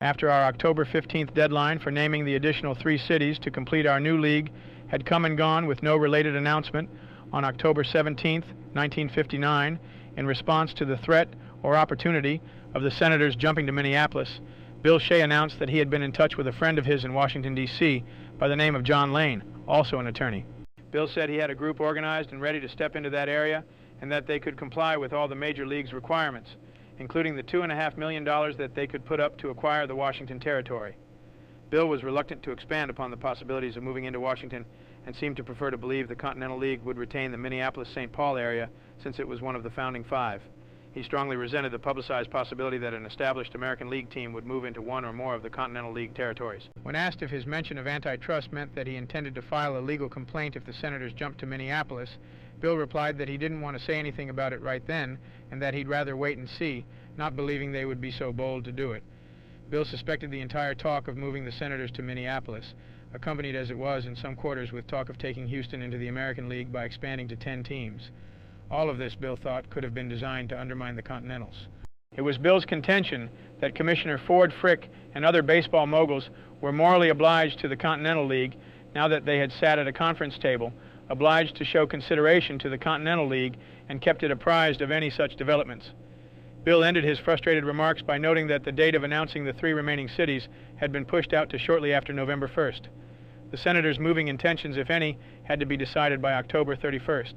After our October 15th deadline for naming the additional 3 cities to complete our new league had come and gone with no related announcement, on October 17, 1959, in response to the threat or opportunity of the Senators jumping to Minneapolis, Bill Shea announced that he had been in touch with a friend of his in Washington, D.C. by the name of John Lane, also an attorney. Bill said he had a group organized and ready to step into that area and that they could comply with all the major league's requirements, including the $2.5 million that they could put up to acquire the Washington territory. Bill was reluctant to expand upon the possibilities of moving into Washington and seemed to prefer to believe the Continental League would retain the Minneapolis-St. Paul area since it was one of the founding 5. He strongly resented the publicized possibility that an established American League team would move into one or more of the Continental League territories. When asked if his mention of antitrust meant that he intended to file a legal complaint if the Senators jumped to Minneapolis, Bill replied that he didn't want to say anything about it right then and that he'd rather wait and see, not believing they would be so bold to do it. Bill suspected the entire talk of moving the Senators to Minneapolis, accompanied as it was in some quarters with talk of taking Houston into the American League by expanding to 10 teams. All of this, Bill thought, could have been designed to undermine the Continentals. It was Bill's contention that Commissioner Ford Frick and other baseball moguls were morally obliged to the Continental League now that they had sat at a conference table, obliged to show consideration to the Continental League and kept it apprised of any such developments. Bill ended his frustrated remarks by noting that the date of announcing the 3 remaining cities had been pushed out to shortly after November 1st. The Senators' moving intentions, if any, had to be decided by October 31st.